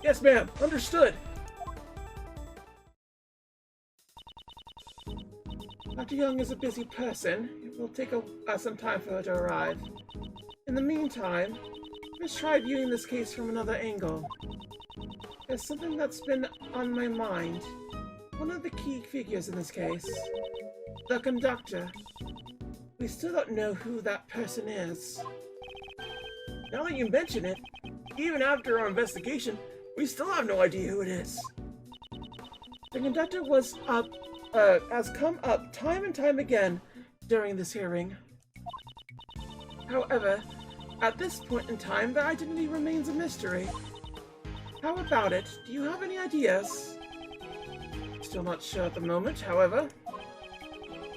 Yes, ma'am. Understood. Dr. Young is a busy person. It will take some time for her to arrive. In the meantime, let's try viewing this case from another angle. There's something that's been on my mind. One of the key figures in this case, the conductor. We still don't know who that person is. Now that you mention it, even after our investigation, we still have no idea who it is. The conductor has come up time and time again during this hearing. However, at this point in time, the identity remains a mystery. How about it? Do you have any ideas? Still not sure at the moment, however.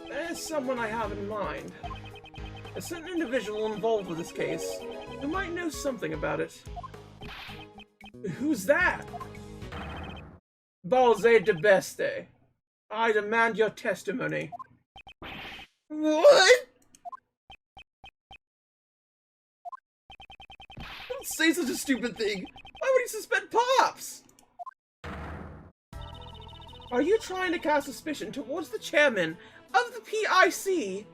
There's someone I have in mind. A certain individual involved with this case who might know something about it. Who's that? Balze de Beste. I demand your testimony. What? Don't say such a stupid thing. Why would he suspend Pops? Are you trying to cast suspicion towards the chairman of the PIC?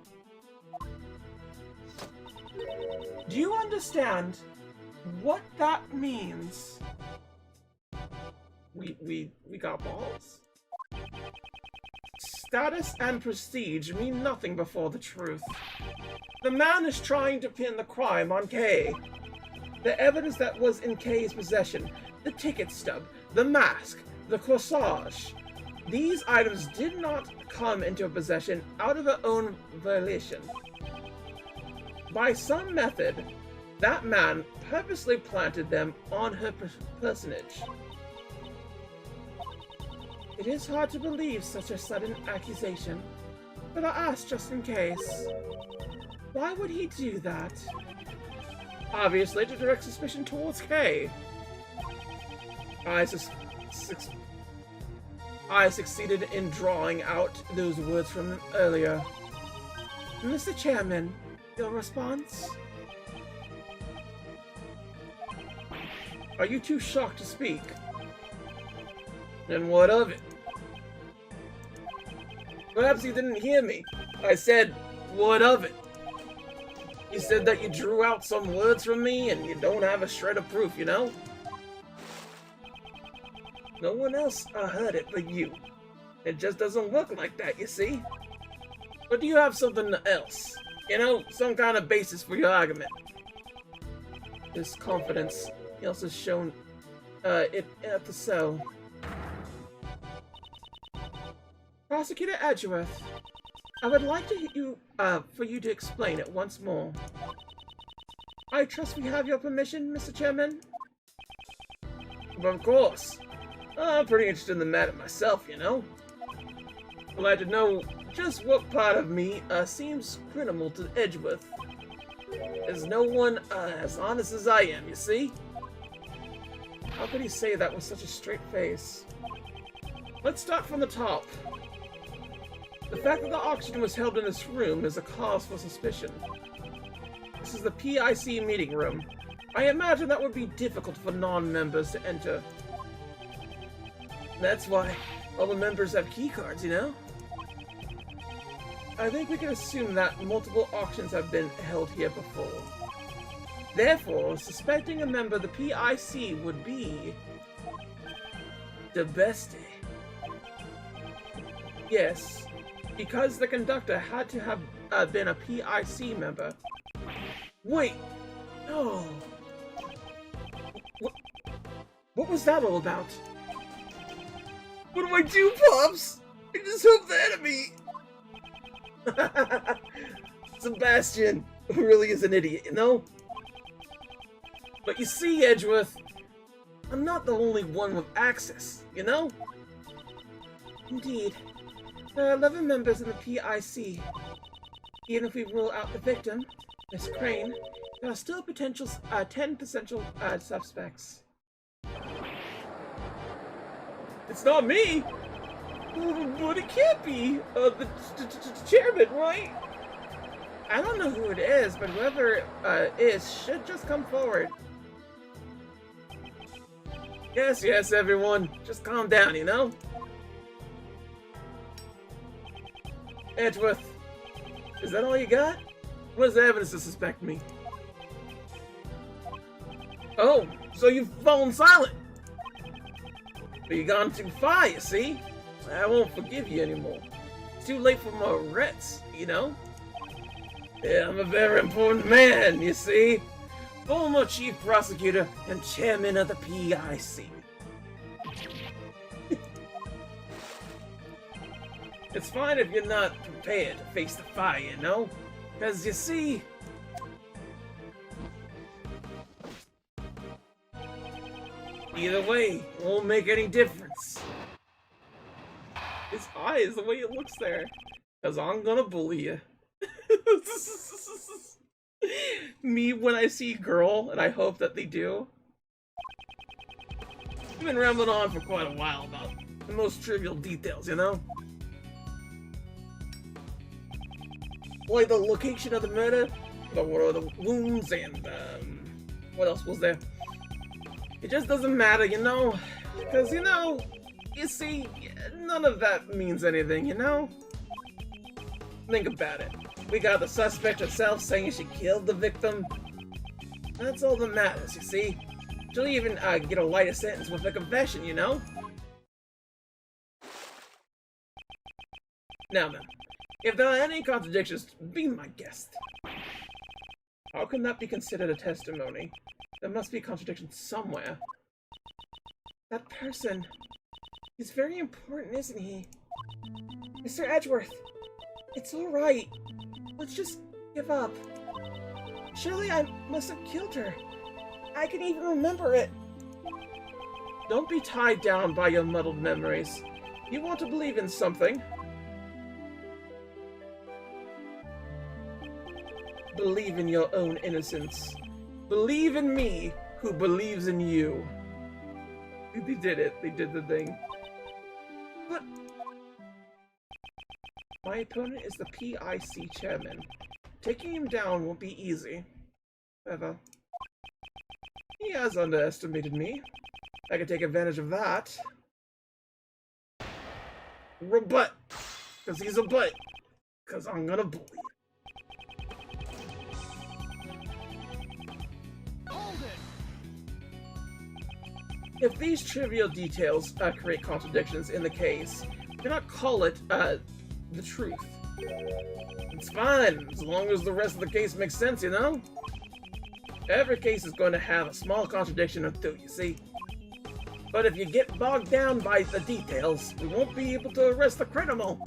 Do you understand what that means? We got balls. Status and prestige mean nothing before the truth. The man is trying to pin the crime on Kay. The evidence that was in Kay's possession, the ticket stub, the mask, the corsage, these items did not come into her possession out of her own volition. By some method, that man purposely planted them on her personage. It is hard to believe such a sudden accusation, but I'll ask just in case. Why would he do that? Obviously to direct suspicion towards Kay. I succeeded in drawing out those words from earlier. Mr. Chairman, your response? Are you too shocked to speak? Then what of it? Perhaps you didn't hear me. I said, what of it? You said that you drew out some words from me and you don't have a shred of proof, you know? No one else heard it but you. It just doesn't look like that, you see? But do you have something else? You know, some kind of basis for your argument? His confidence, he also shown it at the cell. Prosecutor Edgeworth, I would like for you to explain it once more. I trust we have your permission, Mr. Chairman? Of course. I'm pretty interested in the matter myself, you know. I'd like to know just what part of me seems criminal to Edgeworth. There's no one as honest as I am, you see? How could he say that with such a straight face? Let's start from the top. The fact that the auction was held in this room is a cause for suspicion. This is the PIC meeting room. I imagine that would be difficult for non-members to enter. That's why all the members have keycards, you know? I think we can assume that multiple auctions have been held here before. Therefore, suspecting a member of the PIC would be... de Beste. Yes, because the conductor had to have been a PIC member. Wait, no. What was that all about? What do I do, Pops? I just hope the enemy... Sebastian really is an idiot, you know? But you see, Edgeworth, I'm not the only one with access, you know? Indeed. There are 11 members in the PIC. Even if we rule out the victim, Miss Crane, there are still 10 potential suspects. It's not me! But it can't be the chairman, right? I don't know who it is, but whoever it is should just come forward. Yes, yes, everyone. Just calm down, you know? Edgeworth, is that all you got? What is the evidence to suspect me? Oh, so you've fallen silent. But you've gone too far, you see? I won't forgive you anymore. It's too late for my regrets, you know? Yeah, I'm a very important man, you see? Former chief prosecutor and chairman of the PIC. It's fine if you're not prepared to face the fire, you know? Because you see... Either way, it won't make any difference. His eyes, the way it looks there. Because I'm gonna bully you. Me when I see girl, and I hope that they do. I've been rambling on for quite a while about the most trivial details, you know? Like the location of the murder, the wounds, and what else was there? It just doesn't matter, you know? Because, you know, you see, none of that means anything, you know? Think about it. We got the suspect herself saying she killed the victim. That's all that matters, you see? She'll even get a lighter sentence with a confession, you know? Now, if there are any contradictions, be my guest. How can that be considered a testimony? There must be a contradiction somewhere. That person... He's very important, isn't he? Mr. Edgeworth, it's alright. Let's just give up. Surely I must have killed her. I can even remember it. Don't be tied down by your muddled memories. You want to believe in something. Believe in your own innocence. Believe in me, who believes in you. They did it. They did the thing. But... my opponent is the PIC chairman. Taking him down won't be easy. However, he has underestimated me. I can take advantage of that. Rebut! Because he's a butt. Because I'm gonna bully. If these trivial details create contradictions in the case, you cannot call it the truth. It's fine, as long as the rest of the case makes sense, you know? Every case is going to have a small contradiction or two, you see? But if you get bogged down by the details, we won't be able to arrest the criminal.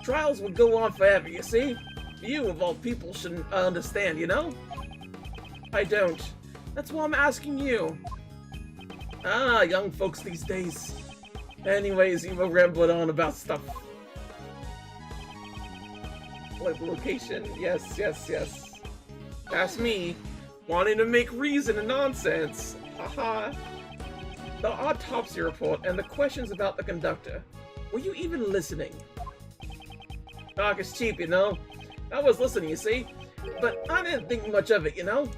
Trials would go on forever, you see? You, of all people, shouldn't understand, you know? I don't. That's why I'm asking you. Ah, young folks these days. Anyways, you were rambling on about stuff. Like location, yes, yes, yes. That's me, wanting to make reason and nonsense. Haha. The autopsy report and the questions about the conductor. Were you even listening? Talk is cheap, you know? I was listening, you see? But I didn't think much of it, you know?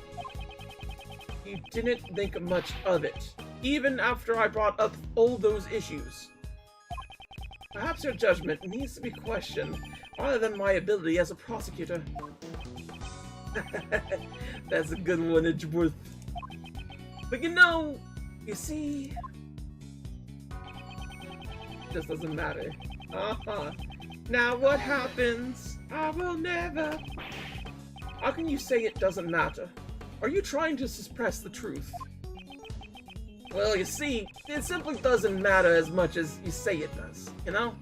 You didn't think much of it. Even after I brought up all those issues. Perhaps your judgment needs to be questioned, rather than my ability as a prosecutor. That's a good one, Edgeworth. But you know, you see... it just doesn't matter. Now what happens? I will never... How can you say it doesn't matter? Are you trying to suppress the truth? Well, you see, it simply doesn't matter as much as you say it does, you know?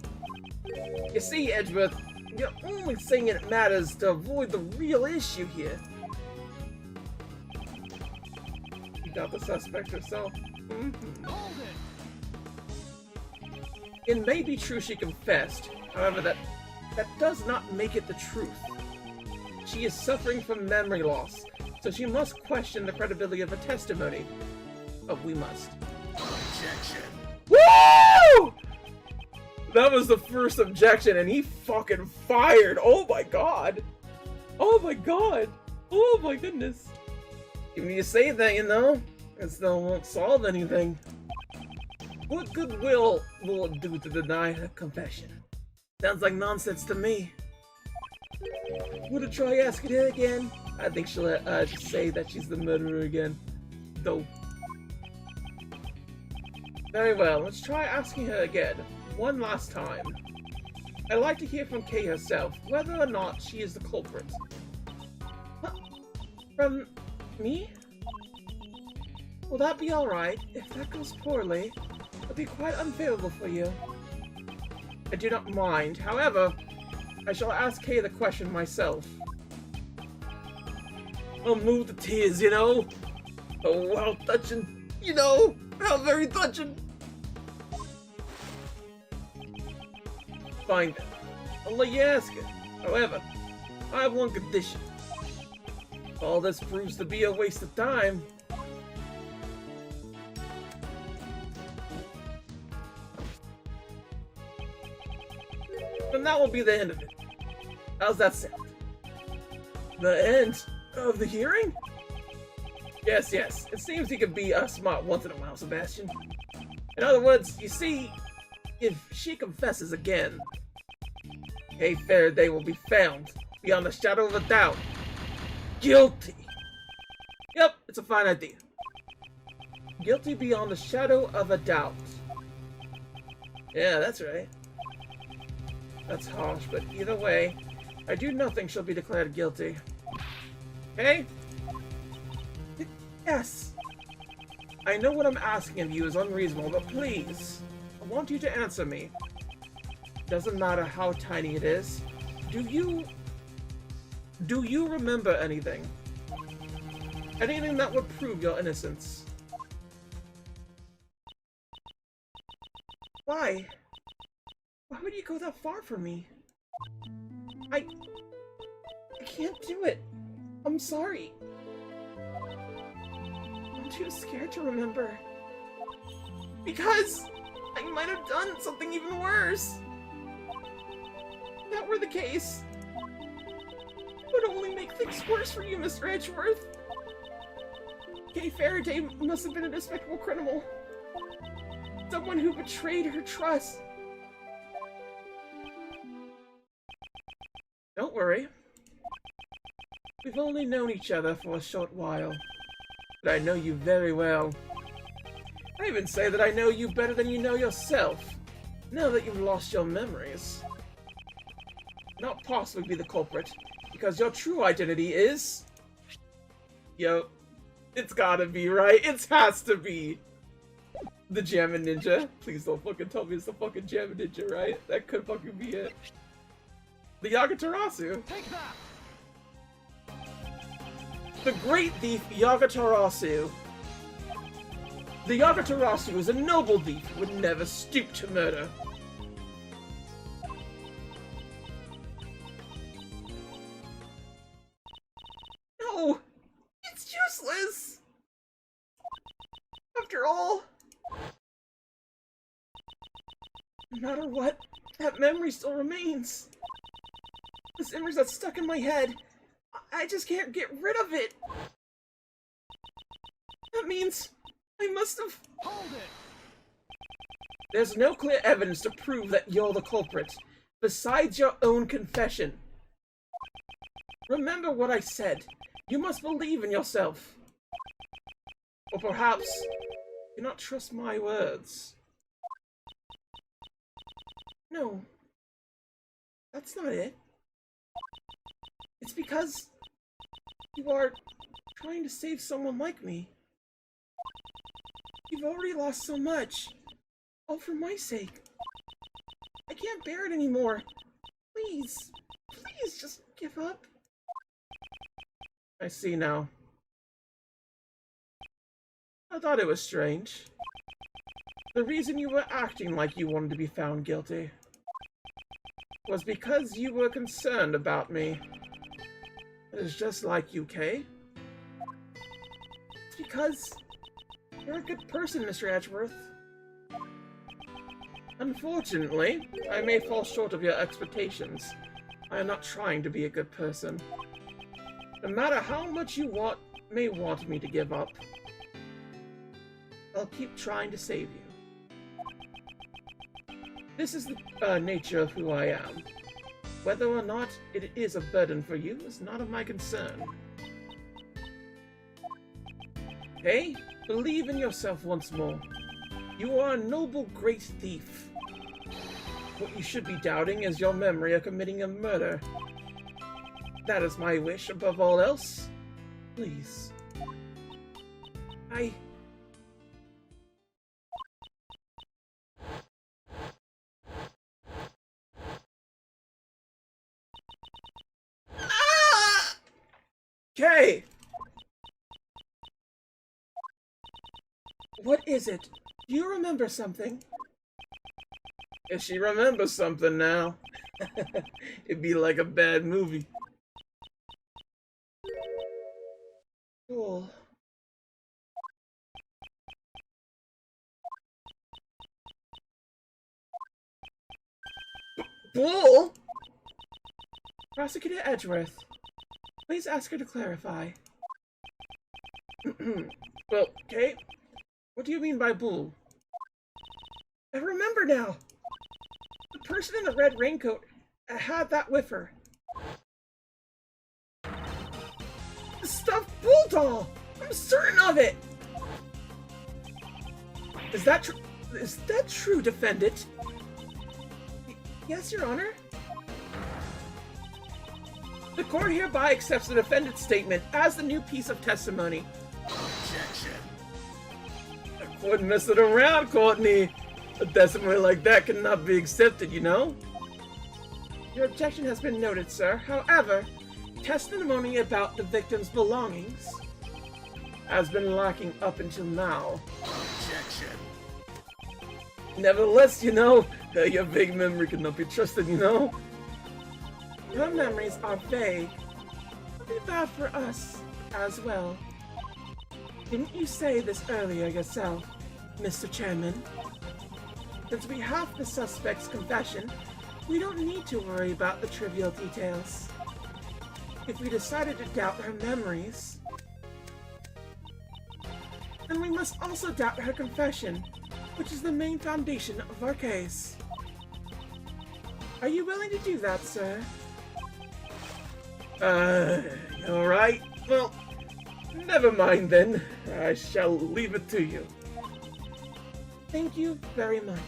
You see, Edgeworth, you're only saying it matters to avoid the real issue here. You got the suspect herself? It may be true she confessed, however, that does not make it the truth. She is suffering from memory loss, so she must question the credibility of her testimony. Oh, we must. Objection. Woo! That was the first objection, and he fucking fired. Oh my god. Oh my god. Oh my goodness. You need to say that, you know? It still won't solve anything. What goodwill will it do to deny her confession? Sounds like nonsense to me. Would I try asking her again? I think she'll just say that she's the murderer again. Though. Very well, let's try asking her again. One last time. I'd like to hear from Kay herself, whether or not she is the culprit. Huh? From me? Will that be alright? If that goes poorly, it'll be quite unfavorable for you. I do not mind. However, I shall ask Kay the question myself. I'll move the tears, you know? Oh, how touching. You know? How very touching. Fine then. I'll let you ask it. However, I have one condition. If all this proves to be a waste of time, then that will be the end of it. How's that sound? The end of the hearing? Yes, yes. It seems you can be smart once in a while, Sebastian. In other words, you see, if she confesses again, Kay Faraday will be found, beyond a shadow of a doubt, guilty. Yep, it's a fine idea. Guilty beyond a shadow of a doubt. Yeah, that's right. That's harsh, but either way, I do nothing she'll be declared guilty. Okay? Yes. I know what I'm asking of you is unreasonable, but please, I want you to answer me. Doesn't matter how tiny it is. Do you remember anything? Anything that would prove your innocence? Why? Why would you go that far for me? I can't do it. I'm sorry. I'm too scared to remember. Because I might have done something even worse. If that were the case, it would only make things worse for you, Mr. Edgeworth. Kay Faraday must have been a despicable criminal. Someone who betrayed her trust. Don't worry. We've only known each other for a short while, but I know you very well. I even say that I know you better than you know yourself, now that you've lost your memories. Not possibly be the culprit, because your true identity is... Yo, it's gotta be, right? It has to be the Jammin' Ninja. Please don't fucking tell me it's the fucking Jammin' Ninja, right? That could fucking be it. The Yagutarasu. Take that! The great thief Yagutarasu. The Yagutarasu is a noble thief who would never stoop to murder. No! It's useless! After all... No matter what, that memory still remains. This image that's stuck in my head, I just can't get rid of it. That means I must have... Hold it! There's no clear evidence to prove that you're the culprit, besides your own confession. Remember what I said. You must believe in yourself. Or perhaps, do not trust my words. No. That's not it. It's because you are trying to save someone like me. You've already lost so much. All for my sake. I can't bear it anymore. Please, please just give up. I see now. I thought it was strange. The reason you were acting like you wanted to be found guilty was because you were concerned about me. It is just like you, Kay. It's because you're a good person, Mr. Edgeworth. Unfortunately, I may fall short of your expectations. I am not trying to be a good person. No matter how much you may want me to give up, I'll keep trying to save you. This is the nature of who I am. Whether or not it is a burden for you is not of my concern. Hey, believe in yourself once more. You are a noble, great thief. What you should be doubting is your memory of committing a murder. That is my wish above all else. Please. Okay! What is it? Do you remember something? If she remembers something now, it'd be like a bad movie. Cool. Bull? Prosecutor Edgeworth, please ask her to clarify. Well, Kate, what do you mean by bull? I remember now. The person in the red raincoat had that with her. The stuffed bull doll! I'm certain of it! Is that true? Is that true, defendant? Yes, Your Honor. The court hereby accepts the defendant's statement as the new piece of testimony. Objection. I wouldn't mess it around, Courtney. A testimony like that cannot be accepted, you know? Your objection has been noted, sir. However, testimony about the victim's belongings has been lacking up until now. Objection. Nevertheless, you know, your vague memory cannot be trusted, you know? Your memories are vague. It'll be bad for us as well. Didn't you say this earlier yourself, Mr. Chairman? Since we have the suspect's confession, we don't need to worry about the trivial details. If we decided to doubt her memories, then we must also doubt her confession, which is the main foundation of our case. Are you willing to do that, sir? Alright. Well, never mind then. I shall leave it to you. Thank you very much.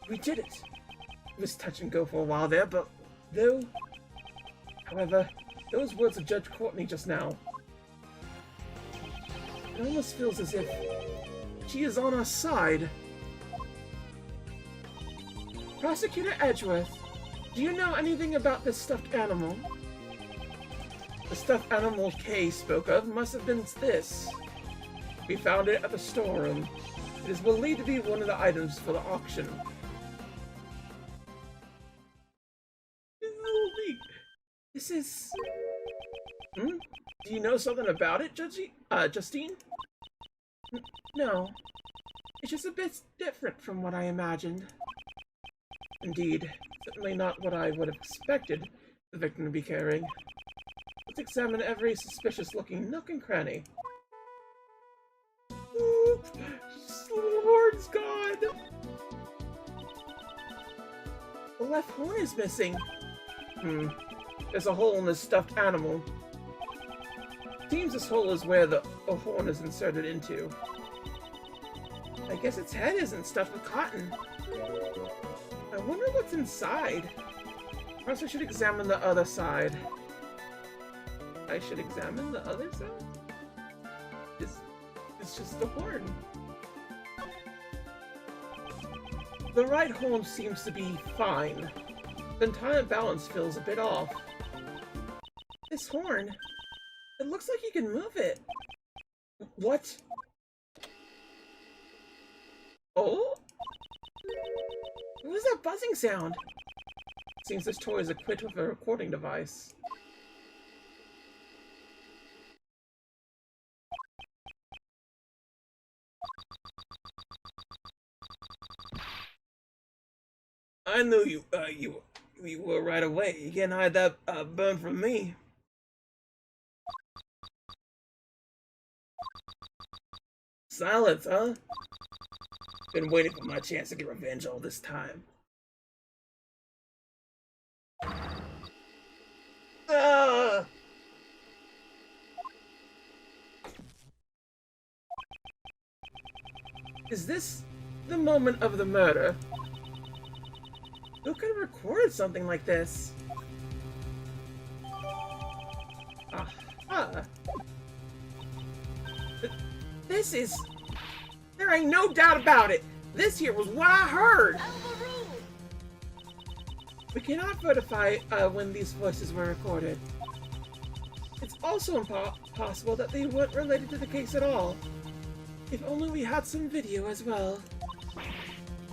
We did it. It was touch and go for a while there, but however, those words of Judge Courtney just now, it almost feels as if she is on our side. Prosecutor Edgeworth, do you know anything about this stuffed animal? The stuffed animal Kay spoke of must have been this. We found it at the storeroom. It is believed to be one of the items for the auction. This is... Do you know something about it, Justine? No. It's just a bit different from what I imagined. Indeed, certainly not what I would have expected the victim to be carrying. Let's examine every suspicious-looking nook and cranny. Lord's God! The left horn is missing. There's a hole in this stuffed animal. Seems this hole is where the horn is inserted into. I guess its head isn't stuffed with cotton. I wonder what's inside. Perhaps I should examine the other side. I should examine the other side? It's just the horn. The right horn seems to be fine. The entire balance feels a bit off. This horn, it looks like you can move it. What? Oh? What was that buzzing sound? Seems this toy is equipped with a recording device. I knew you were right away. You can't hide that burn from me. Silence, huh? Been waiting for my chance to get revenge all this time. Ah! Is this the moment of the murder? Who could have recorded something like this? Aha! This is... There ain't no doubt about it! This here was what I heard! We cannot verify when these voices were recorded. It's also possible that they weren't related to the case at all. If only we had some video as well.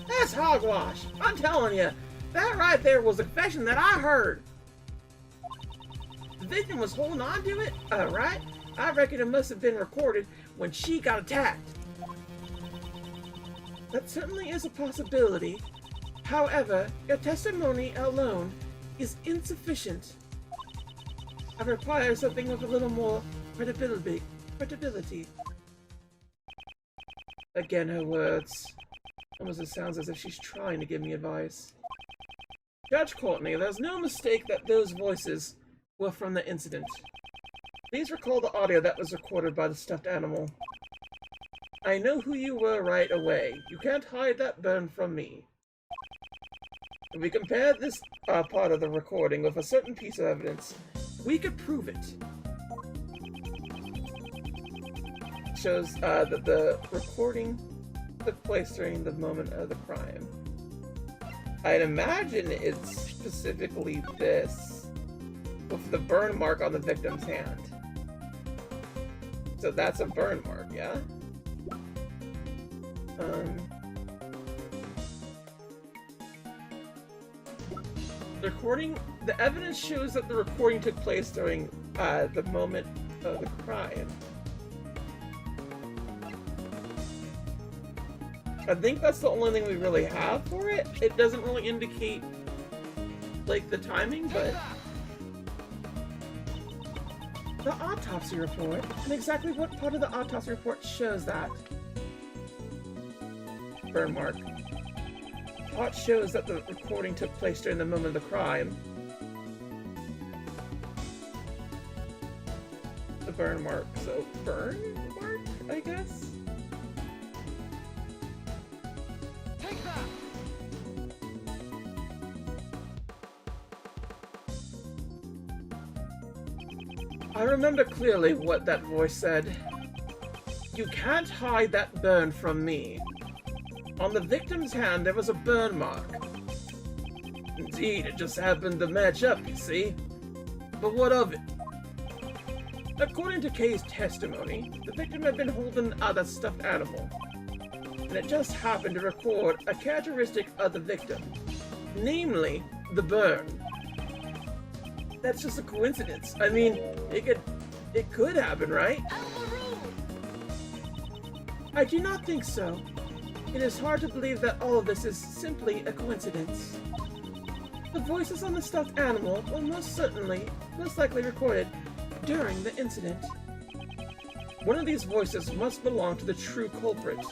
That's hogwash! I'm telling you, that right there was a confession that I heard! The victim was holding on to it, right? I reckon it must have been recorded when she got attacked. That certainly is a possibility. However, your testimony alone is insufficient. I require something with a little more credibility. Again, her words. Almost it sounds as if she's trying to give me advice. Judge Courtney, there's no mistake that those voices were from the incident. Please recall the audio that was recorded by the stuffed animal. I know who you were right away. You can't hide that burn from me. If we compare this part of the recording with a certain piece of evidence, we could prove it. It shows that the recording took place during the moment of the crime. I'd imagine it's specifically this, with the burn mark on the victim's hand. So that's a burn mark, yeah? The evidence shows that the recording took place during the moment of the crime. I think that's the only thing we really have for it. It doesn't really indicate, like, the timing, but... The autopsy report, and exactly what part of the autopsy report shows that? Burn mark. Plot shows that the recording took place during the moment of the crime. The burn mark. So, burn mark, I guess? Take that! I remember clearly what that voice said. You can't hide that burn from me. On the victim's hand, there was a burn mark. Indeed, it just happened to match up, you see. But what of it? According to Kay's testimony, the victim had been holding the stuffed animal, and it just happened to record a characteristic of the victim, namely, the burn. That's just a coincidence. I mean, it could happen, right? I do not think so. It is hard to believe that all of this is simply a coincidence. The voices on the stuffed animal were most likely recorded during the incident. One of these voices must belong to the true culprit.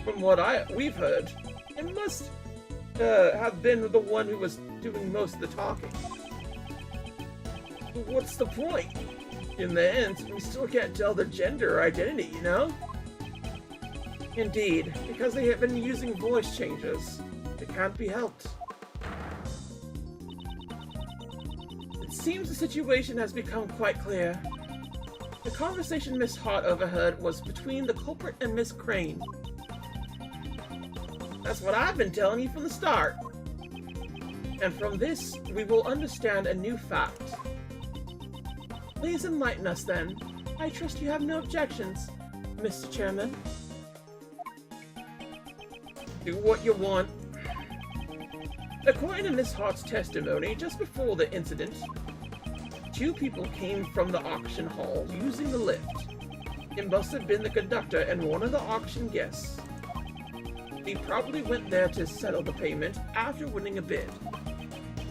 From what we've heard, it must have been the one who was doing most of the talking. But what's the point? In the end, we still can't tell their gender or identity, you know? Indeed, because they have been using voice changes. It can't be helped. It seems the situation has become quite clear. The conversation Miss Hart overheard was between the culprit and Miss Crane. That's what I've been telling you from the start. And from this, we will understand a new fact. Please enlighten us then. I trust you have no objections, Mr. Chairman. Do what you want. According to Miss Hart's testimony, just before the incident, two people came from the auction hall using the lift. It must have been the conductor and one of the auction guests. They probably went there to settle the payment after winning a bid.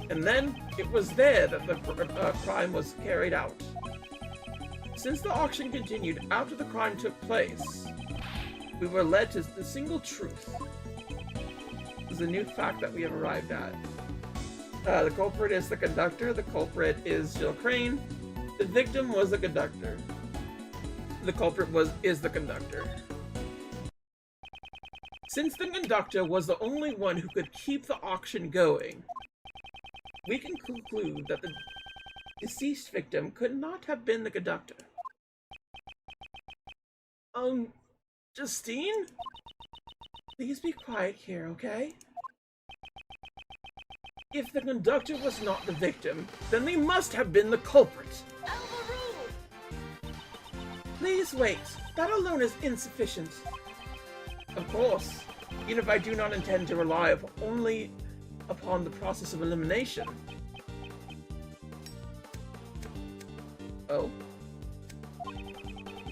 And then, it was there that the crime was carried out. Since the auction continued after the crime took place, We were led to the single truth. This is a new fact that we have arrived at. The culprit is the conductor. The culprit is Jill Crane. The victim was the conductor. The culprit is the conductor. Since the conductor was the only one who could keep the auction going, we can conclude that the deceased victim could not have been the conductor. Justine? Please be quiet here, okay? If the conductor was not the victim, then they must have been the culprit. Please wait. That alone is insufficient. Of course, even if I do not intend to rely only upon the process of elimination. Oh.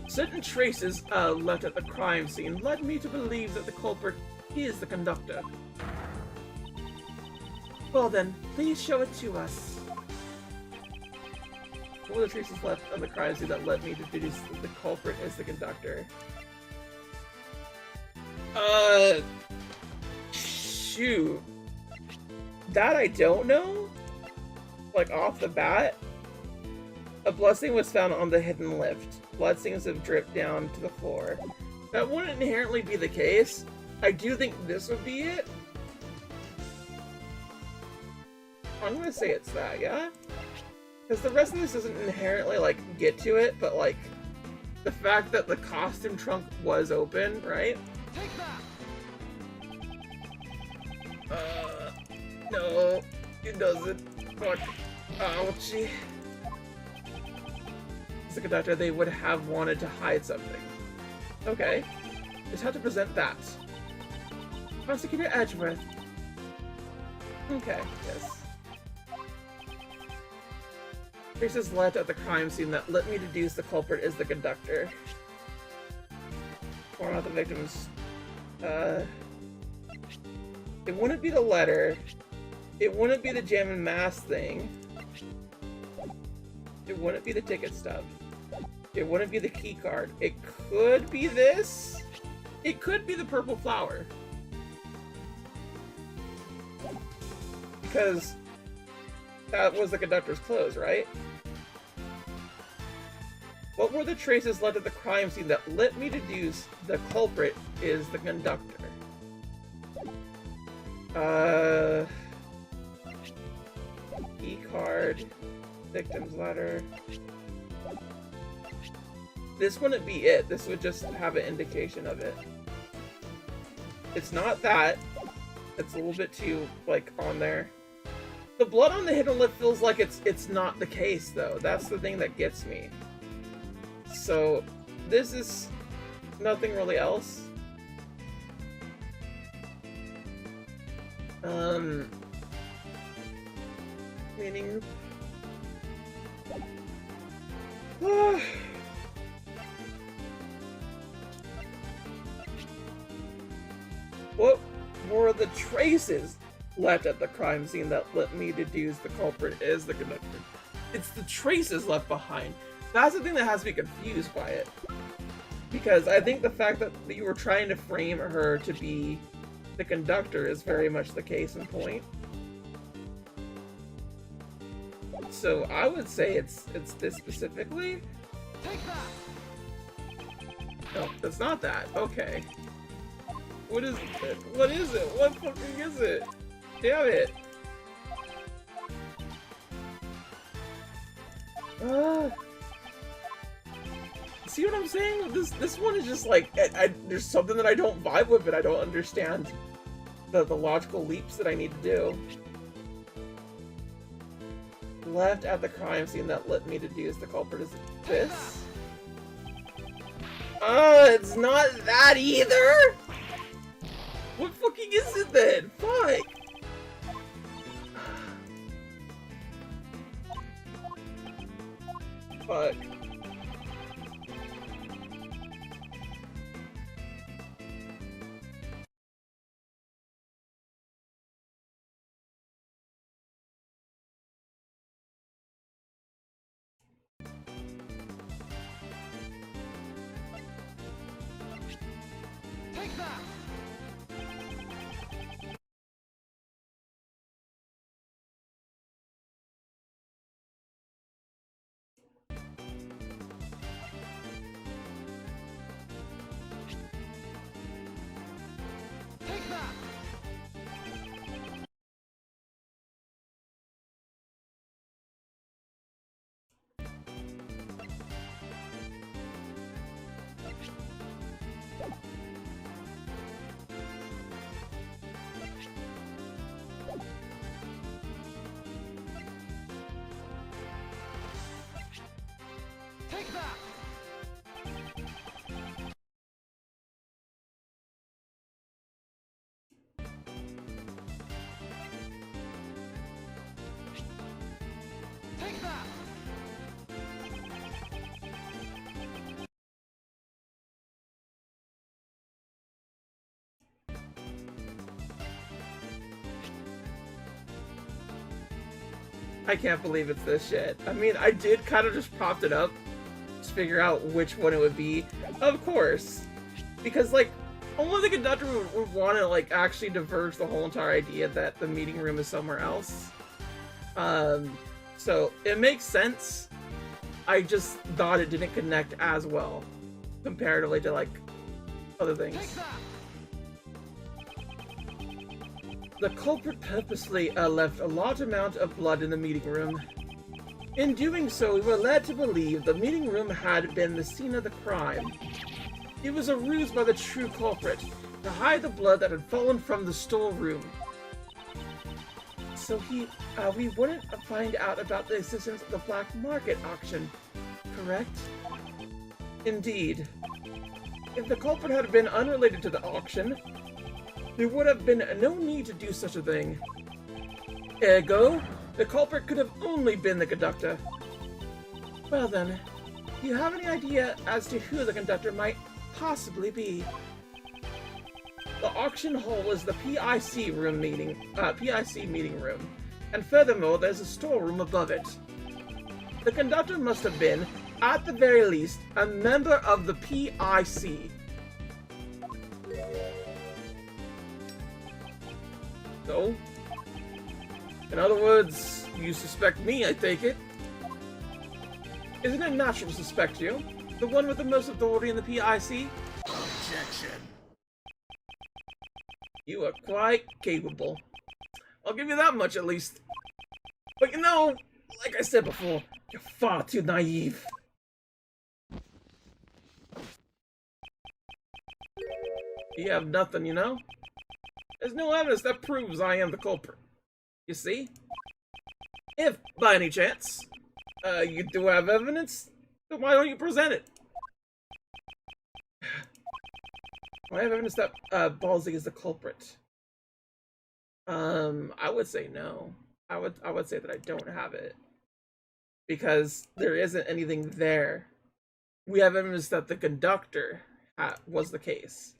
Certain traces left at the crime scene led me to believe that the culprit is the conductor. Well then, please show it to us. What were the traces left on the crime scene that led me to deduce that the culprit is the conductor? Shoot. That I don't know? Like, off the bat? A blessing was found on the hidden lift. Blood seems to have dripped down to the floor. That wouldn't inherently be the case. I do think this would be it. I'm gonna say it's that, yeah? Because the rest of this doesn't inherently, like, get to it, but, like, the fact that the costume trunk was open, right? Take that! No, it doesn't. Fuck. Ouchie. As a conductor, they would have wanted to hide something. Okay. Just have to present that. Prosecutor Edgeworth. Okay, yes. Traces left at the crime scene that let me deduce the culprit is the conductor. Or not the victims. It wouldn't be the letter. It wouldn't be the jam and mask thing. It wouldn't be the ticket stub. It wouldn't be the key card. It could be this. It could be the purple flower. Because that was the conductor's clothes, right? What were the traces left at the crime scene that let me deduce the culprit is the conductor? E-card, victim's letter. This wouldn't be it. This would just have an indication of it. It's not that. It's a little bit too, like, on there. The blood on the hidden lip feels like it's not the case, though. That's the thing that gets me. So, this is nothing really else. Meaning... What were the traces left at the crime scene that let me deduce the culprit is the conductor? It's the traces left behind. That's the thing that has me confused by it. Because I think the fact that you were trying to frame her to be the conductor is very much the case in point. So I would say it's this specifically. Take that! No, that's not that. Okay. What is it? What is it? What fucking is it? Damn it! See what I'm saying? This one is just like there's something that I don't vibe with, but I don't understand the logical leaps that I need to do. Left at the crime scene that let me deduce the culprit is this. It's not that either. What fucking is it then? Fuck. Fuck. Take that! Take that! Take that! Take that! I can't believe it's this shit. I mean, I did kind of just propped it up to figure out which one it would be. Of course. Because, like, only the conductor would want to, like, actually diverge the whole entire idea that the meeting room is somewhere else. So, it makes sense. I just thought it didn't connect as well comparatively to, like, other things. Take that! The culprit purposely left a large amount of blood in the meeting room. In doing so, we were led to believe the meeting room had been the scene of the crime. It was a ruse by the true culprit to hide the blood that had fallen from the storeroom. So we wouldn't find out about the existence of the black market auction, correct? Indeed. If the culprit had been unrelated to the auction, there would have been no need to do such a thing. Ergo, the culprit could have only been the conductor. Well then, do you have any idea as to who the conductor might possibly be? The auction hall is the PIC meeting room, and furthermore, there's a storeroom above it. The conductor must have been, at the very least, a member of the PIC. So, in other words, you suspect me, I take it? Isn't it natural to suspect you? The one with the most authority in the PIC? Objection! You are quite capable. I'll give you that much at least. But you know, like I said before, you're far too naive. You have nothing, you know? There's no evidence that proves I am the culprit. You see? If, by any chance, you do have evidence, then why don't you present it? I have evidence that Ballsy is the culprit. I would say no. I would say that I don't have it. Because there isn't anything there. We have evidence that the conductor was the case.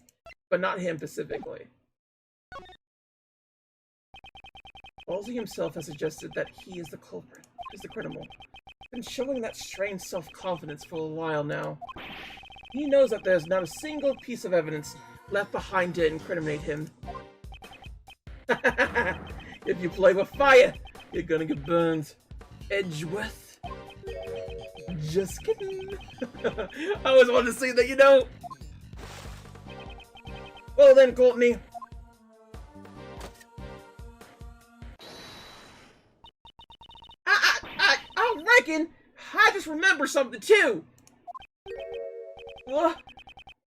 But not him specifically. Ballsy himself has suggested that he is the culprit, is the criminal. Been showing that strange self-confidence for a while now. He knows that there's not a single piece of evidence left behind to incriminate him. If you play with fire, you're gonna get burned. Edgeworth. Just kidding. I always wanted to say that, you know. Well then, Courtney. I reckon I just remember something too. What?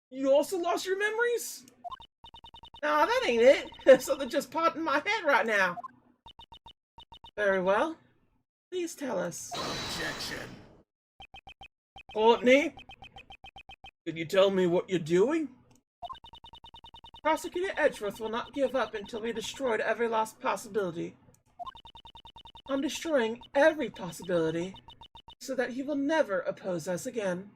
You also lost your memories? Nah, that ain't it. Something just popped in my head right now. Very well. Please tell us. Objection! Courtney? Can you tell me what you're doing? Prosecutor Edgeworth will not give up until we destroyed every last possibility. I'm destroying every possibility so that he will never oppose us again.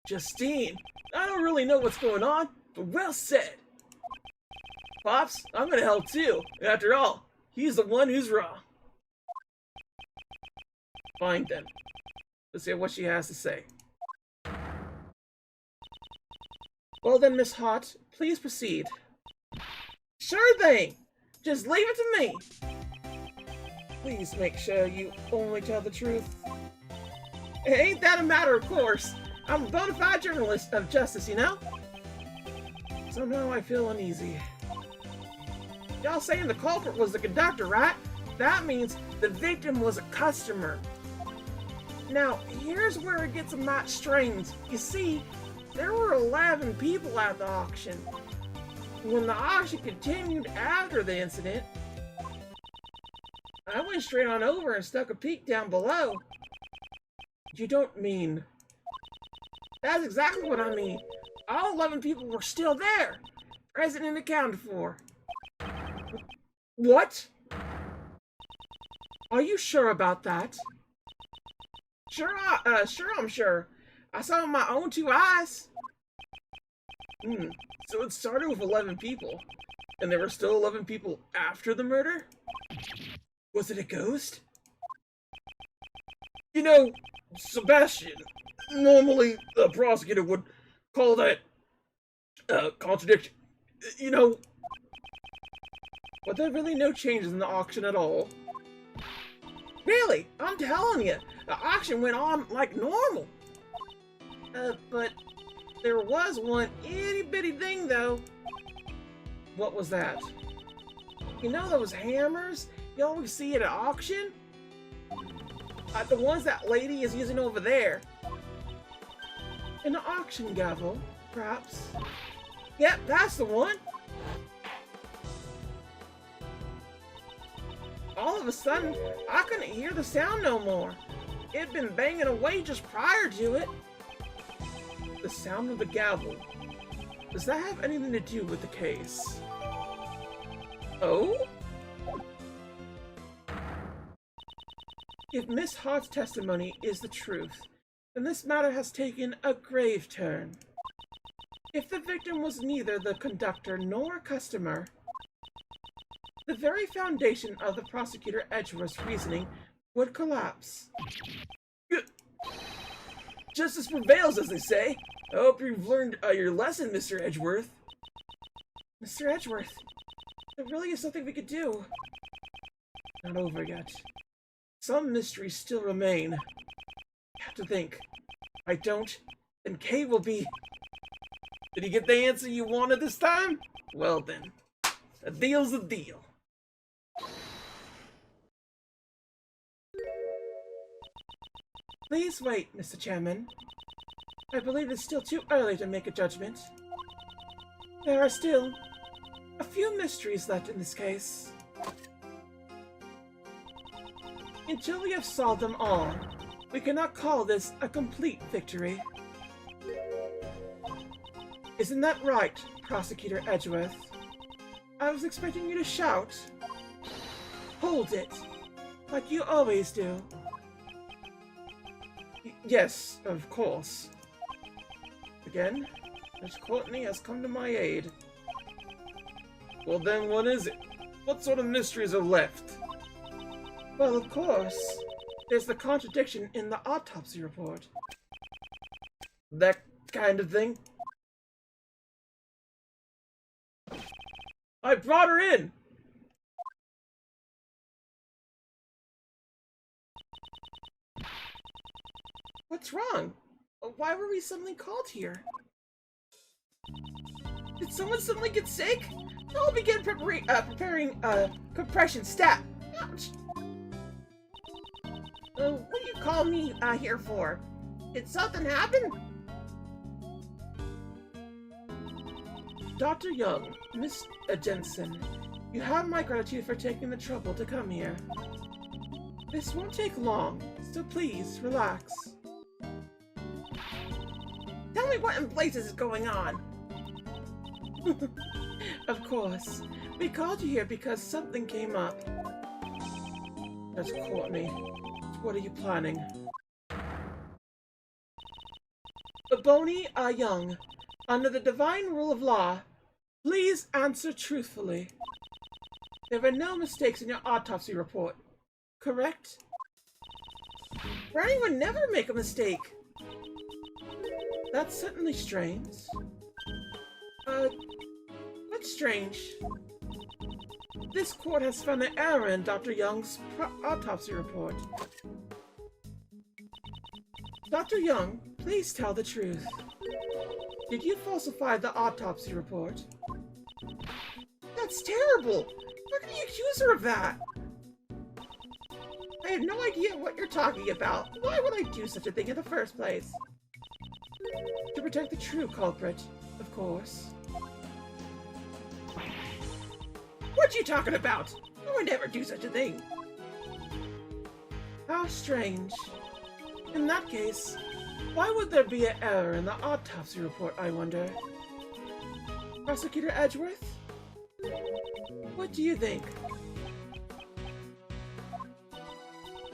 Justine, I don't really know what's going on, but well said. Pops, I'm gonna help too. After all, he's the one who's wrong. Fine then. Let's hear what she has to say. Well then, Miss Hot, please proceed. Sure thing! Just leave it to me! Please make sure you only tell the truth. Ain't that a matter of course? I'm a bona fide journalist of justice, you know? Somehow I feel uneasy. Y'all saying the culprit was the conductor, right? That means the victim was a customer. Now, here's where it gets a mite strange. You see, there were 11 people at the auction. When the auction continued after the incident, I went straight on over and stuck a peek down below. You don't mean... That's exactly what I mean. All 11 people were still there, present and accounted for. What? Are you sure about that? Sure, I'm sure. I saw it with my own 2 eyes. So it started with 11 people, and there were still 11 people after the murder? Was it a ghost? You know, Sebastian, normally the prosecutor would call that contradiction. You know, but there are really no changes in the auction at all. Really, I'm telling you, the auction went on like normal. But there was one itty-bitty thing, though. What was that? You know those hammers you always see at an auction? The ones that lady is using over there. An auction gavel, perhaps. Yep, that's the one. All of a sudden, I couldn't hear the sound no more. It'd been banging away just prior to it. The sound of the gavel. Does that have anything to do with the case? Oh? If Miss Hart's testimony is the truth, then this matter has taken a grave turn. If the victim was neither the conductor nor a customer, the very foundation of the prosecutor Edgeworth's reasoning would collapse. Justice prevails, as they say. I hope you've learned your lesson, Mr. Edgeworth. Mr. Edgeworth, there really is something we could do. Not over yet. Some mysteries still remain. You have to think. If I don't, then Kay will be... Did you get the answer you wanted this time? Well then, a deal's a deal. Please wait, Mr. Chairman. I believe it's still too early to make a judgment. There are still a few mysteries left in this case. Until we have solved them all, we cannot call this a complete victory. Isn't that right, Prosecutor Edgeworth? I was expecting you to shout. Hold it, like you always do. Yes, of course. Again, Miss Courtney has come to my aid. Well then, what is it? What sort of mysteries are left? Well, of course, there's the contradiction in the autopsy report. That kind of thing. I brought her in! What's wrong? Why were we suddenly called here? Did someone suddenly get sick? I'll begin preparing compression stat. Ouch. What do you call me here for? Did something happen? Dr. Young, Miss Jensen, you have my gratitude for taking the trouble to come here. This won't take long, so please relax. Tell me what in blazes is going on. Of course. We called you here because something came up. That's Courtney. What are you planning? Boney Young, under the divine rule of law, please answer truthfully. There were no mistakes in your autopsy report, correct? Brownie would never make a mistake. That's certainly strange. That's strange. This court has found an error in Dr. Young's autopsy report. Dr. Young, please tell the truth. Did you falsify the autopsy report? That's terrible! How can you accuse her of that? I have no idea what you're talking about. Why would I do such a thing in the first place? To protect the true culprit, of course. What you talking about? I would never do such a thing. How strange. In that case, why would there be an error in the autopsy report, I wonder? Prosecutor Edgeworth? What do you think?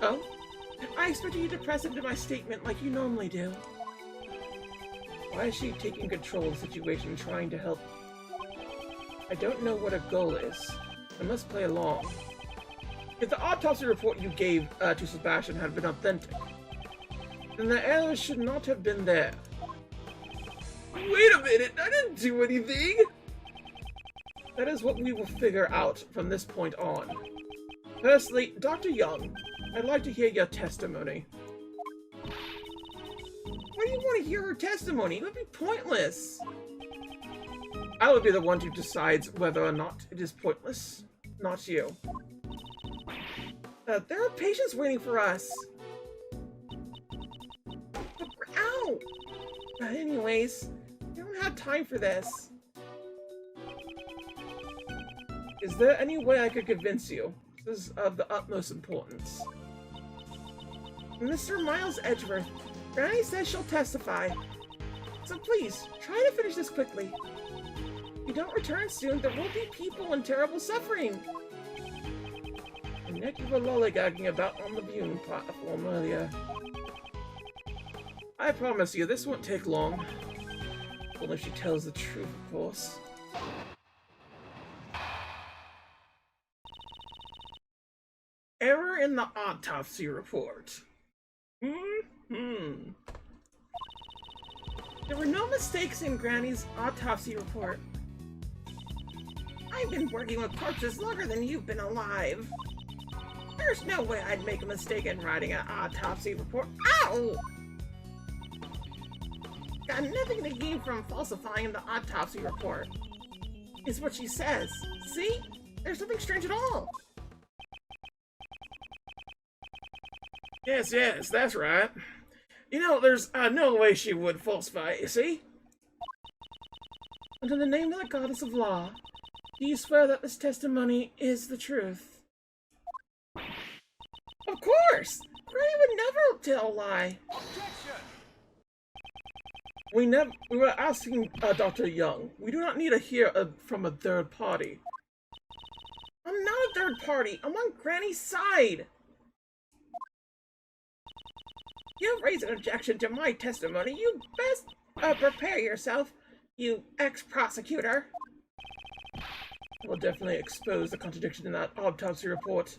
Oh? I expected you to press into my statement like you normally do. Why is she taking control of the situation and trying to help? I don't know what her goal is. I must play along. If the autopsy report you gave to Sebastian had been authentic, then the error should not have been there. Wait a minute! I didn't do anything! That is what we will figure out from this point on. Firstly, Dr. Young, I'd like to hear your testimony. Why do you want to hear her testimony? It would be pointless. I would be the one who decides whether or not it is pointless, not you. There are patients waiting for us. Ow! Anyways, we don't have time for this. Is there any way I could convince you? This is of the utmost importance. Mr. Miles Edgeworth, Granny says she'll testify. So please, try to finish this quickly. If you don't return soon, there will be people in terrible suffering. And yet you were lollygagging about on the viewing platform earlier. I promise you, this won't take long. Well, if she tells the truth, of course. Error in the autopsy report. There were no mistakes in Granny's autopsy report. I've been working with corpses longer than you've been alive. There's no way I'd make a mistake in writing an autopsy report. Ow! Got nothing to gain from falsifying the autopsy report. Is what she says. See? There's nothing strange at all. Yes, that's right. You know, there's no way she would falsify, you see? And in the name of the Goddess of Law, do you swear that this testimony is the truth? Of course! Granny would never tell a lie. Objection! We were asking Dr. Young. We do not need to hear from a third party. I'm not a third party. I'm on Granny's side. You raise an objection to my testimony. You best prepare yourself, you ex-prosecutor. We'll definitely expose the contradiction in that autopsy report.